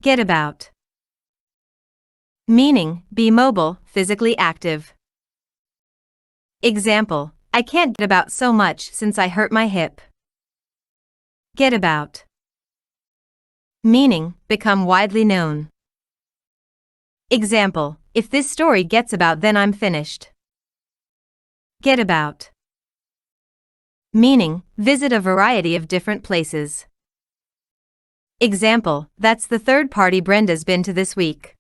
Get about. Meaning, be mobile, physically active. Example, I can't get about so much since I hurt my hip. Get about. Meaning, become widely known. Example, if this story gets about then I'm finished. Get about. Meaning, visit a variety of different places. Example, that's the third party Brenda's been to this week.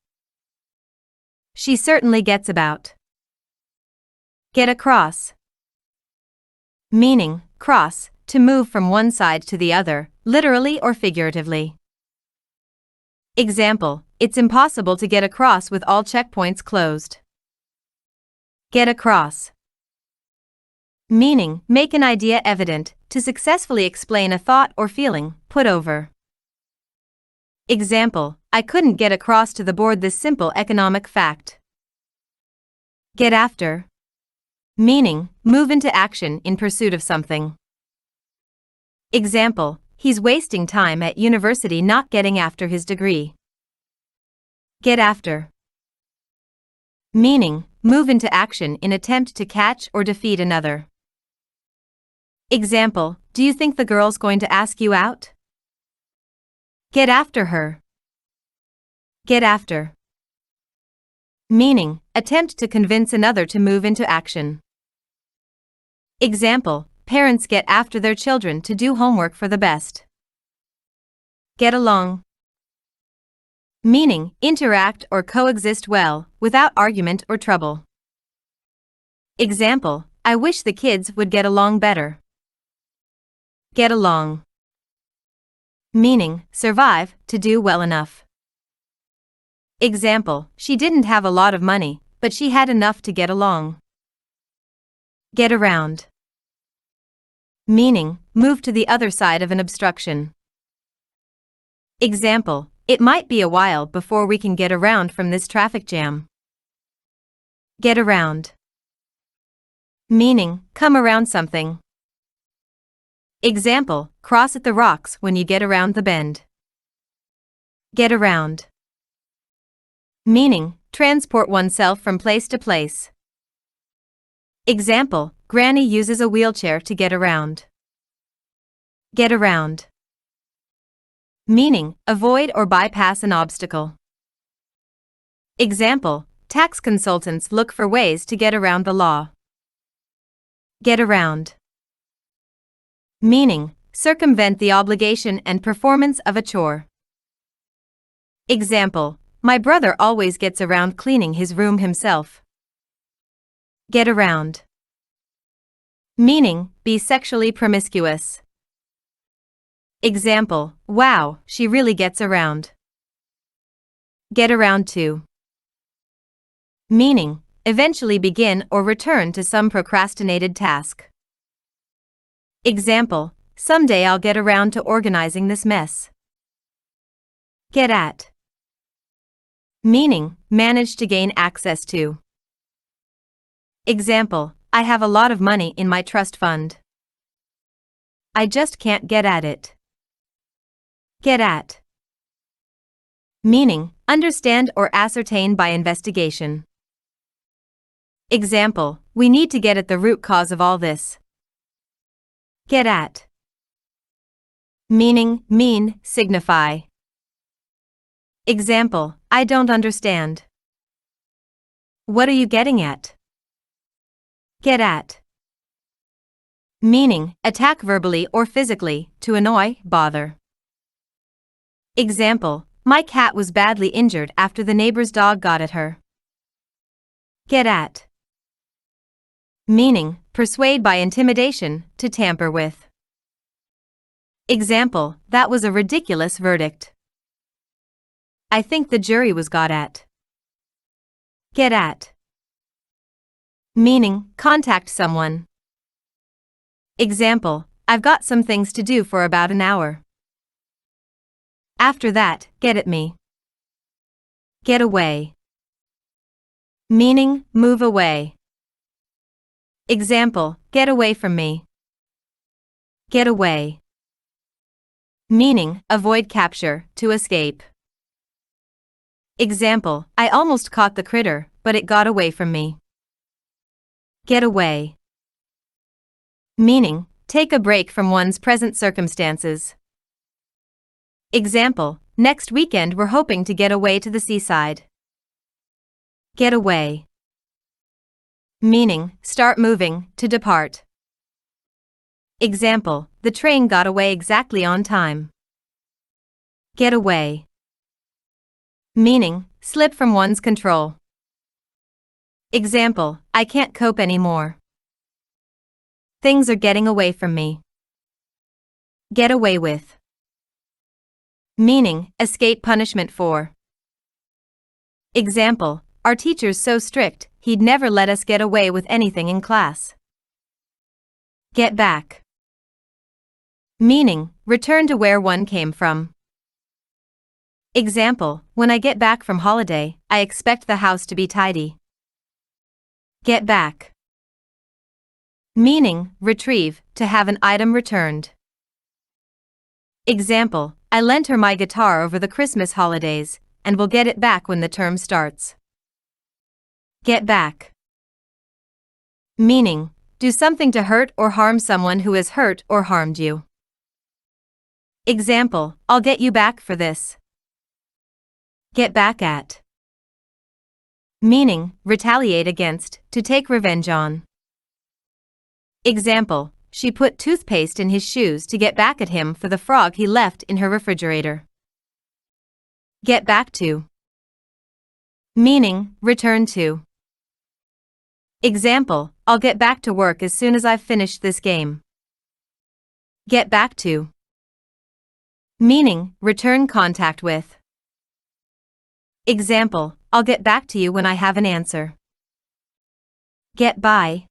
She certainly gets about. Get across. Meaning, cross, to move from one side to the other, literally or figuratively. Example, it's impossible to get across with all checkpoints closed. Get across. Meaning, make an idea evident, to successfully explain a thought or feeling, put over. Example, I couldn't get across to the board this simple economic fact. Get after. Meaning, move into action in pursuit of something. Example, he's wasting time at university not getting after his degree. Get after. Meaning, move into action in attempt to catch or defeat another. Example, do you think the girl's going to ask you out? Get after her. Get after. Meaning, attempt to convince another to move into action. Example, parents get after their children to do homework for the best. Get along. Meaning, interact or coexist well, without argument or trouble. Example, I wish the kids would get along better. Get along. Meaning, survive, to do well enough. Example, she didn't have a lot of money, but she had enough to get along. Get around. Meaning, move to the other side of an obstruction. Example, it might be a while before we can get around from this traffic jam. Get around. Meaning, come around something. Example, cross at the rocks when you get around the bend. Get around. Meaning, transport oneself from place to place. Example, Granny uses a wheelchair to get around. Get around. Meaning, avoid or bypass an obstacle. Example, tax consultants look for ways to get around the law. Get around. Meaning, circumvent the obligation and performance of a chore. Example, my brother always gets around cleaning his room himself. Get around. Meaning, be sexually promiscuous. Example, wow, she really gets around. Get around to. Meaning, eventually begin or return to some procrastinated task. Example, someday I'll get around to organizing this mess. Get at. Meaning, manage to gain access to. Example, I have a lot of money in my trust fund. I just can't get at it. Get at. Meaning, understand or ascertain by investigation. Example, we need to get at the root cause of all this. Get at. Meaning, mean, signify. Example, I don't understand. What are you getting at? Get at. Meaning, attack verbally or physically, to annoy, bother. Example, my cat was badly injured after the neighbor's dog got at her. Get at. Meaning, persuade by intimidation, to tamper with. Example, that was a ridiculous verdict. I think the jury was got at. Get at. Meaning, contact someone. Example, I've got some things to do for about an hour. After that, get at me. Get away. Meaning, move away. Example, get away from me. Get away. Meaning, avoid capture, to escape. Example, I almost caught the critter, but it got away from me. Get away. Meaning, take a break from one's present circumstances. Example, next weekend we're hoping to get away to the seaside. Get away. Meaning, start moving, to depart. Example, the train got away exactly on time. Get away. Meaning, slip from one's control. Example, I can't cope anymore. Things are getting away from me. Get away with. Meaning, escape punishment for. Example, our teacher's so strict, he'd never let us get away with anything in class. Get back. Meaning, return to where one came from. Example, when I get back from holiday, I expect the house to be tidy. Get back. Meaning, retrieve, to have an item returned. Example, I lent her my guitar over the Christmas holidays, and will get it back when the term starts. Get back. Meaning, do something to hurt or harm someone who has hurt or harmed you. Example, I'll get you back for this. Get back at. Meaning, retaliate against, to take revenge on. Example, she put toothpaste in his shoes to get back at him for the frog he left in her refrigerator. Get back to. Meaning, return to. Example, I'll get back to work as soon as I've finished this game. Get back to. Meaning, return contact with. Example, I'll get back to you when I have an answer. Get by.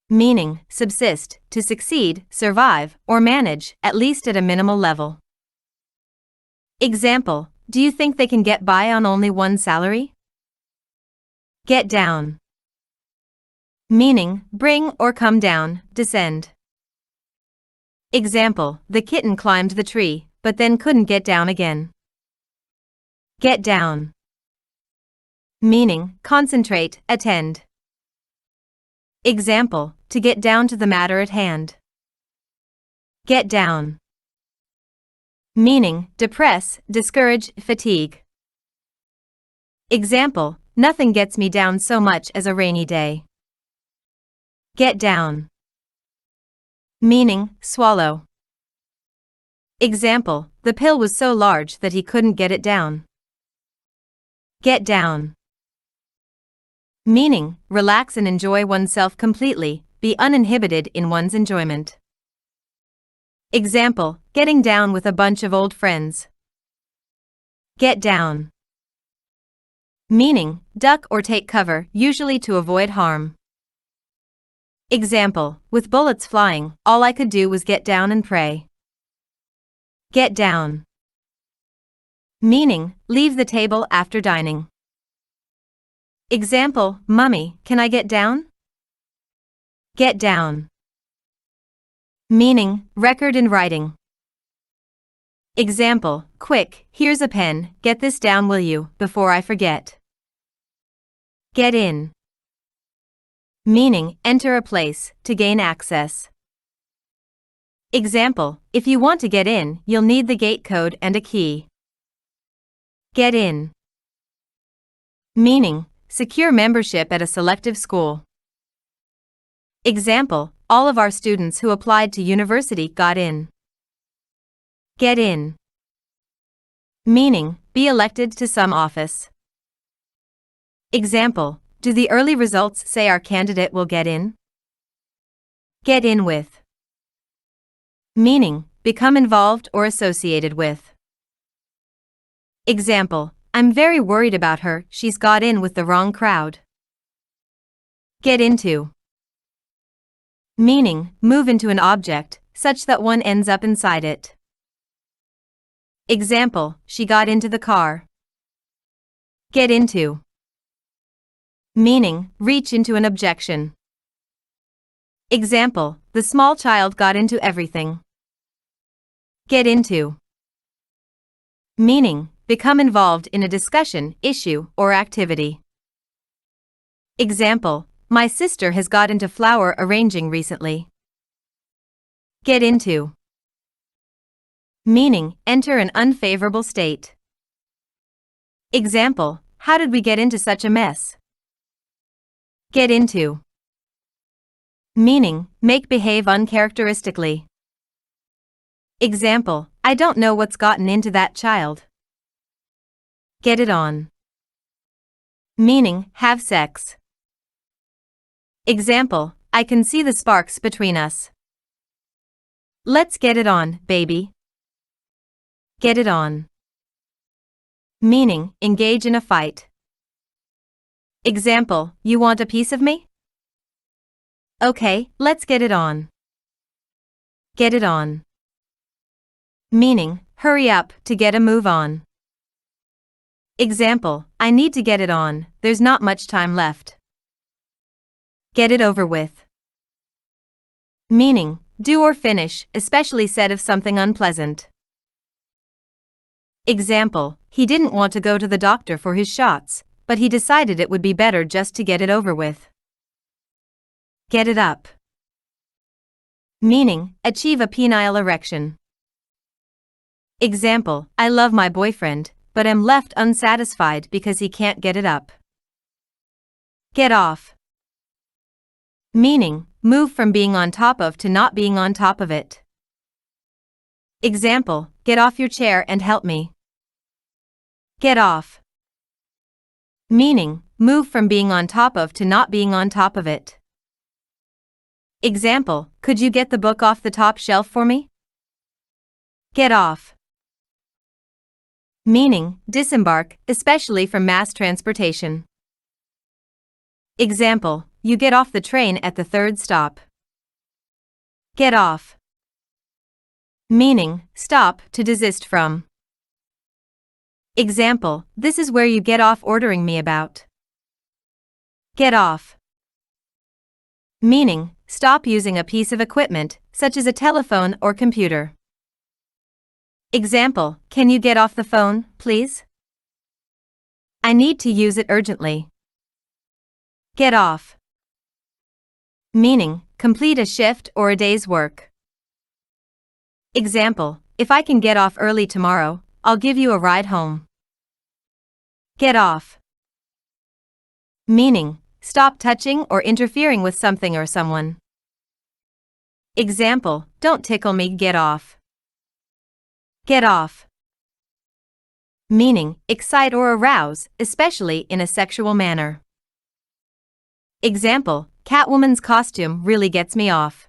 Meaning, subsist, to succeed, survive, or manage, at least at a minimal level. Example, do you think they can get by on only one salary? Get down. Meaning, bring or come down, descend. Example, the kitten climbed the tree, but then couldn't get down again. Get down. Meaning, concentrate, attend. Example, to get down to the matter at hand. Get down. Meaning, depress, discourage, fatigue. Example, nothing gets me down so much as a rainy day. Get down. Meaning, swallow. Example, the pill was so large that he couldn't get it down. Get down. Meaning, relax and enjoy oneself completely, be uninhibited in one's enjoyment. Example, getting down with a bunch of old friends. Get down. Meaning, duck or take cover, usually to avoid harm. Example, with bullets flying, all I could do was get down and pray. Get down. Meaning, leave the table after dining. Example, Mummy, can I get down? Get down. Meaning, record in writing. Example, quick, here's a pen, get this down will you, before I forget. Get in. Meaning, enter a place, to gain access. Example, if you want to get in, you'll need the gate code and a key. Get in. Meaning, secure membership at a selective school. Example, all of our students who applied to university got in. Get in. Meaning, be elected to some office. Example, do the early results say our candidate will get in? Get in with. Meaning, become involved or associated with. Example, I'm very worried about her, she's got in with the wrong crowd. Get into. Meaning, move into an object, such that one ends up inside it. Example, she got into the car. Get into. Meaning, reach into an objection. Example, the small child got into everything. Get into. Meaning, become involved in a discussion, issue, or activity. Example, my sister has got into flower arranging recently. Get into. Meaning, enter an unfavorable state. Example, how did we get into such a mess? Get into. Meaning, make behave uncharacteristically. Example, I don't know what's gotten into that child. Get it on. Meaning, have sex. Example, I can see the sparks between us. Let's get it on, baby. Get it on. Meaning, engage in a fight. Example, you want a piece of me? Okay, let's get it on. Get it on. Meaning, hurry up to get a move on. Example, I need to get it on, there's not much time left. Get it over with. Meaning, do or finish, especially said of something unpleasant. Example, he didn't want to go to the doctor for his shots, but he decided it would be better just to get it over with. Get it up. Meaning, achieve a penile erection. Example, I love my boyfriend, but am left unsatisfied because he can't get it up. Get off. Meaning, move from being on top of to not being on top of it. Example, get off your chair and help me. Get off. Meaning, move from being on top of to not being on top of it. Example, could you get the book off the top shelf for me? Get off. Meaning, disembark, especially from mass transportation. Example, you get off the train at the third stop. Get off. Meaning, stop, to desist from. Example, this is where you get off ordering me about. Get off. Meaning, stop using a piece of equipment, such as a telephone or computer. Example, can you get off the phone, please? I need to use it urgently. Get off. Meaning, complete a shift or a day's work. Example, if I can get off early tomorrow, I'll give you a ride home. Get off. Meaning, stop touching or interfering with something or someone. Example, don't tickle me, get off. Get off. Meaning, excite or arouse, especially in a sexual manner. Example, Catwoman's costume really gets me off.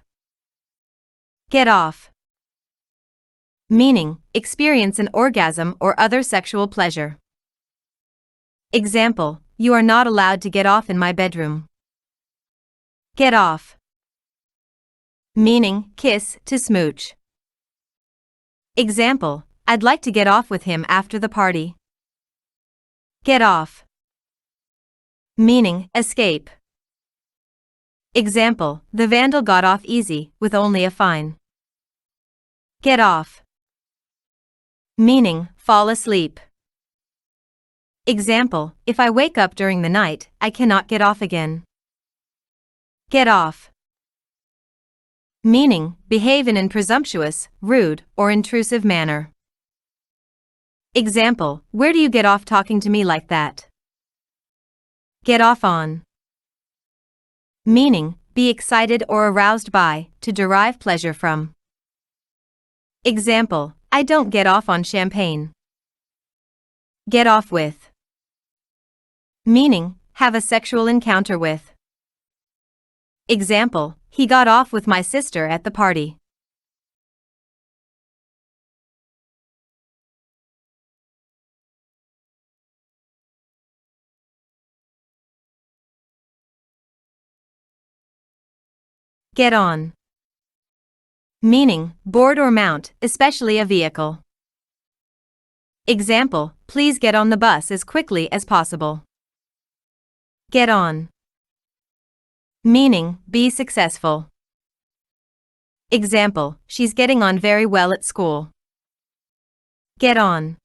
Get off. Meaning, experience an orgasm or other sexual pleasure. Example, you are not allowed to get off in my bedroom. Get off. Meaning, kiss, to smooch. Example, I'd like to get off with him after the party. Get off. Meaning, escape. Example, the vandal got off easy, with only a fine. Get off. Meaning, fall asleep. Example, if I wake up during the night, I cannot get off again. Get off. Meaning, behave in an presumptuous, rude, or intrusive manner. Example, where do you get off talking to me like that? Get off on. Meaning, be excited or aroused by, to derive pleasure from. Example, I don't get off on champagne. Get off with. Meaning, have a sexual encounter with. Example, he got off with my sister at the party. Get on. Meaning, board or mount, especially a vehicle. Example, please get on the bus as quickly as possible. Get on. Meaning, be successful. Example, she's getting on very well at school. Get on.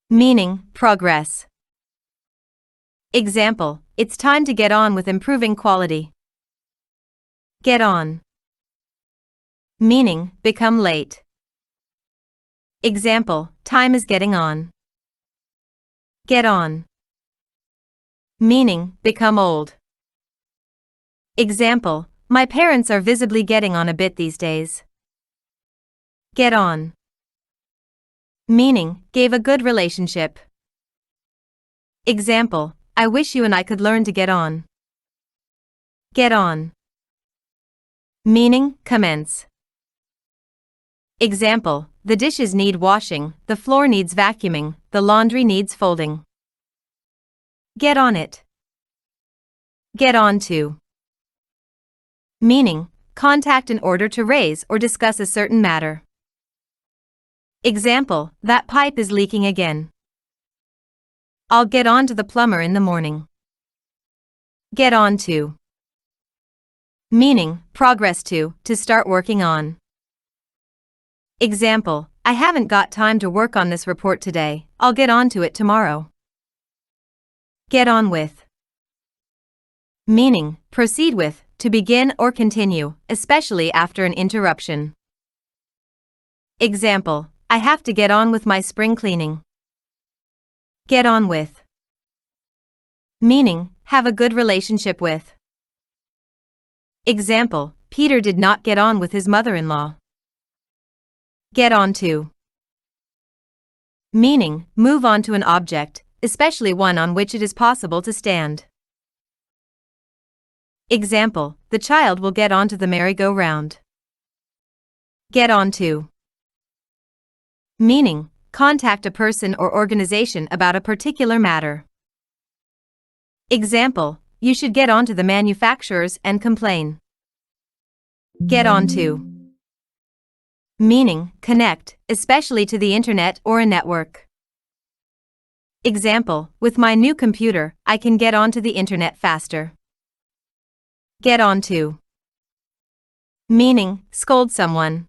meaning progress. Example, it's time to get on with improving quality. Get on, meaning become late. Example, time is getting on. Get on, meaning become old. Example, my parents are visibly getting on a bit these days. Get on, meaning gave a good relationship. Example, I wish you and I could learn to get on. Get on, meaning commence. Example, the dishes need washing, the floor needs vacuuming, the laundry needs folding. Get on it. Get on to, meaning contact in order to raise or discuss a certain matter. Example, that pipe is leaking again. I'll get on to the plumber in the morning. Get on to, meaning progress to start working on. Example, I haven't got time to work on this report today, I'll get on to it tomorrow. Get on with, meaning proceed with, to begin or continue, especially after an interruption. Example, I have to get on with my spring cleaning. Get on with, meaning have a good relationship with. Example, Peter did not get on with his mother-in-law. Get on to, meaning move on to an object, especially one on which it is possible to stand. Example, the child will get onto the merry-go-round. Get on to, meaning contact a person or organization about a particular matter. Example, you should get on to the manufacturers and complain. Get on to, meaning connect, especially to the internet or a network. Example, with my new computer, I can get onto the internet faster. Get on to, meaning scold someone.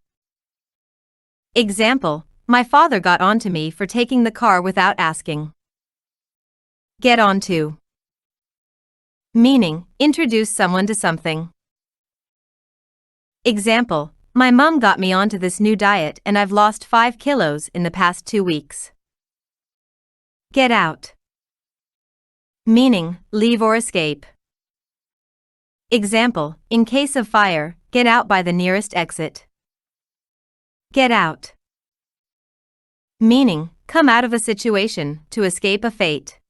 Example, my father got on to me for taking the car without asking. Get on to, meaning introduce someone to something. Example, my mom got me onto this new diet and I've lost 5 kilos in the past 2 weeks. Get out, meaning leave or escape. Example, in case of fire, get out by the nearest exit. Get out, meaning come out of a situation, to escape a fate.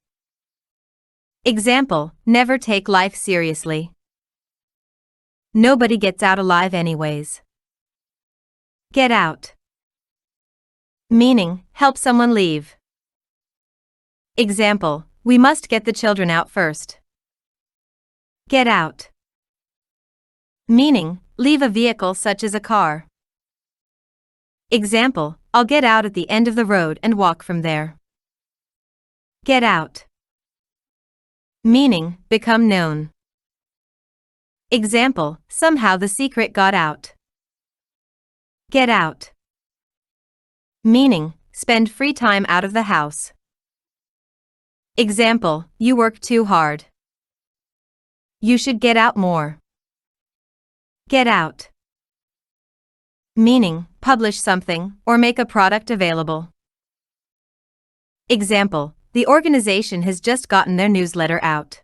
Example, never take life seriously. Nobody gets out alive anyways. Get out, meaning help someone leave. Example, we must get the children out first. Get out, meaning leave a vehicle such as a car. Example, I'll get out at the end of the road and walk from there. Get out, meaning become known. Example, somehow the secret got out. Get out, meaning spend free time out of the house. Example, you work too hard. You should get out more. Get out, meaning publish something or make a product available. Example, the organization has just gotten their newsletter out.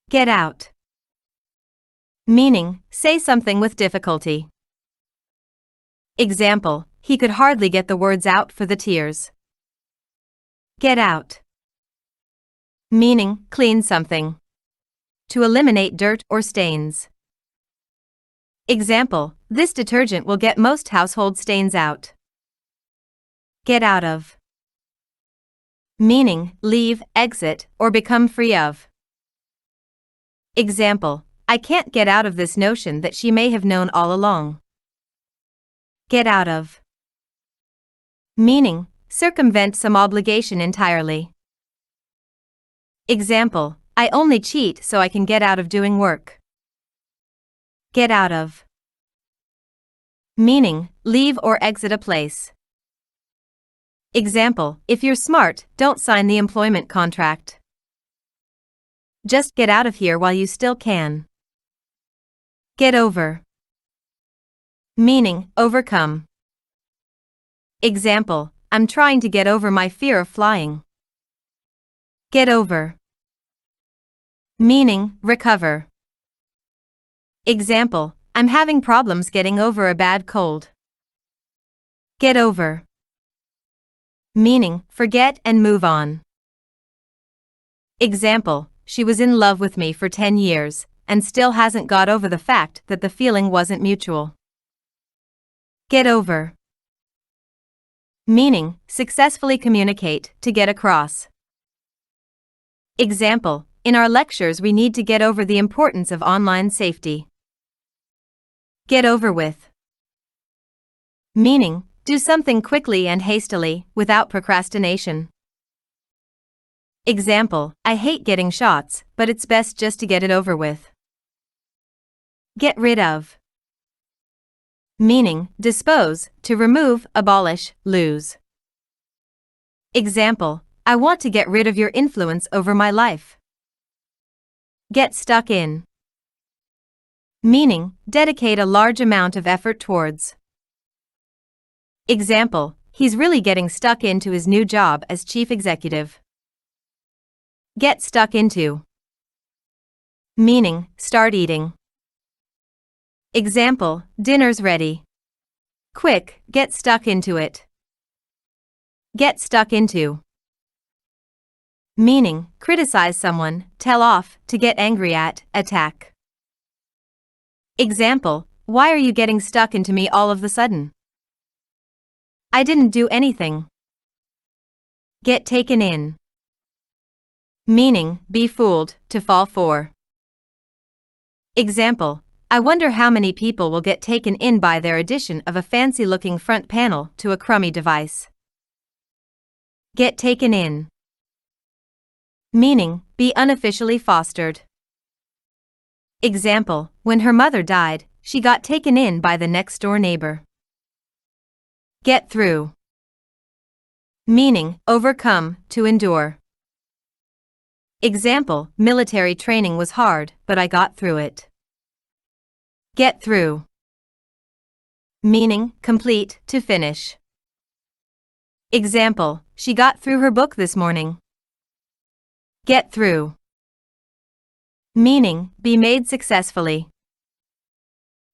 Get out, meaning say something with difficulty. Example, he could hardly get the words out for the tears. Get out, meaning clean something, to eliminate dirt or stains. Example, this detergent will get most household stains out. Get out of, meaning leave, exit, or become free of. Example, I can't get out of this notion that she may have known all along. Get out of, meaning circumvent some obligation entirely. Example, I only cheat so I can get out of doing work. Get out of, meaning leave or exit a place. Example, if you're smart, don't sign the employment contract. Just get out of here while you still can. Get over. Meaning, overcome. Example, I'm trying to get over my fear of flying. Get over. Meaning, recover. Example, I'm having problems getting over a bad cold. Get over. Meaning, forget and move on. Example, she was in love with me for 10 years, and still hasn't got over the fact that the feeling wasn't mutual. Get over. Meaning, successfully communicate, to get across. Example, in our lectures we need to get over the importance of online safety. Get over with. Meaning, do something quickly and hastily, without procrastination. Example, I hate getting shots, but it's best just to get it over with. Get rid of. Meaning, dispose, to remove, abolish, lose. Example, I want to get rid of your influence over my life. Get stuck in. Meaning, dedicate a large amount of effort towards. Example, he's really getting stuck into his new job as chief executive. Get stuck into. Meaning, start eating. Example, dinner's ready. Quick, get stuck into it. Get stuck into. Meaning, criticize someone, tell off, to get angry at, attack. Example, why are you getting stuck into me all of the sudden? I didn't do anything. Get taken in. Meaning, be fooled, to fall for. Example, I wonder how many people will get taken in by their addition of a fancy-looking front panel to a crummy device. Get taken in. Meaning, be unofficially fostered. Example, when her mother died, she got taken in by the next-door neighbor. Get through. Meaning, overcome, to endure. Example, military training was hard, but I got through it. Get through. Meaning, complete, to finish. Example, she got through her book this morning. Get through. Meaning, be made successfully.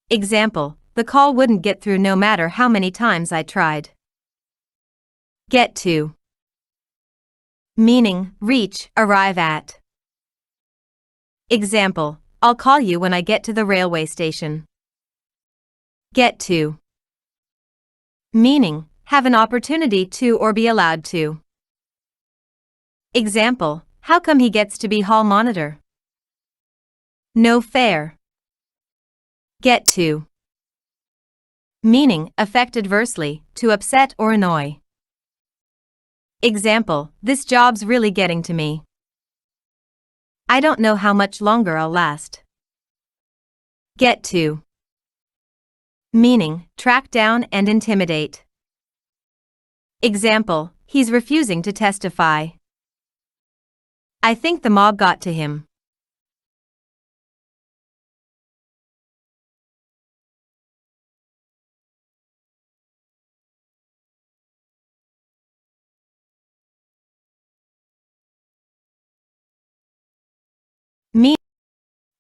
Example, the call wouldn't get through no matter how many times I tried. Get to. Meaning, reach, arrive at. Example, I'll call you when I get to the railway station. Get to. Meaning, have an opportunity to or be allowed to. Example, how come he gets to be hall monitor? No fair. Get to. Meaning, affect adversely, to upset or annoy. Example, this job's really getting to me. I don't know how much longer I'll last. Get to. Meaning, track down and intimidate. Example, he's refusing to testify. I think the mob got to him.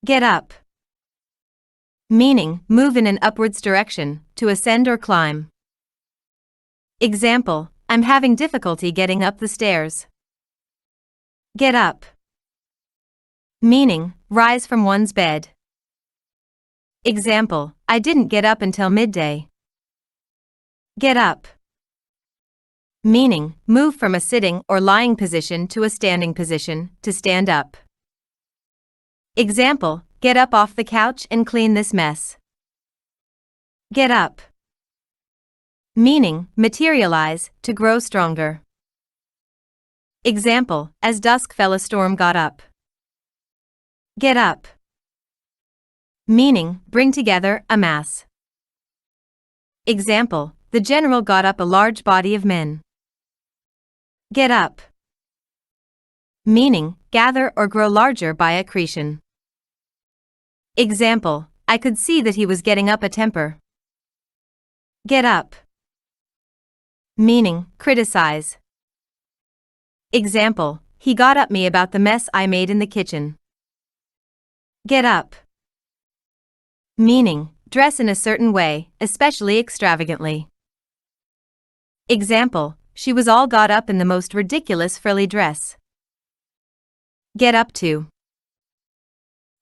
Get up. Meaning, move in an upwards direction, to ascend or climb. Example, I'm having difficulty getting up the stairs. Get up. Meaning, rise from one's bed. Example, I didn't get up until midday. Get up. Meaning, move from a sitting or lying position to a standing position, to stand up. Example, get up off the couch and clean this mess. Get up. Meaning, materialize, to grow stronger. Example, as dusk fell a storm got up. Get up. Meaning, bring together, amass. Example, the general got up a large body of men. Get up. Meaning, gather or grow larger by accretion. Example, I could see that he was getting up a temper. Get up. Meaning, criticize. Example, he got at me about the mess I made in the kitchen. Get up. Meaning, dress in a certain way, especially extravagantly. Example, she was all got up in the most ridiculous frilly dress. Get up to.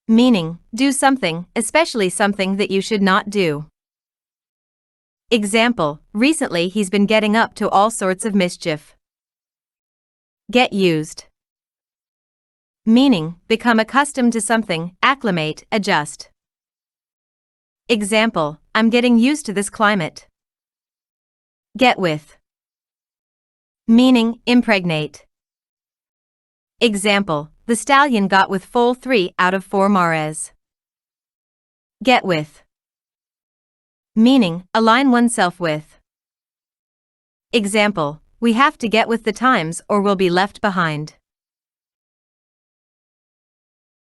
Meaning, do something, especially something that you should not do. Example, recently he's been getting up to all sorts of mischief. Get used. Meaning, become accustomed to something, acclimate, adjust. Example, I'm getting used to this climate. Get with. Meaning, impregnate. Example, the stallion got with full 3 out of 4 mares. Get with. Meaning, align oneself with. Example, we have to get with the times or we'll be left behind.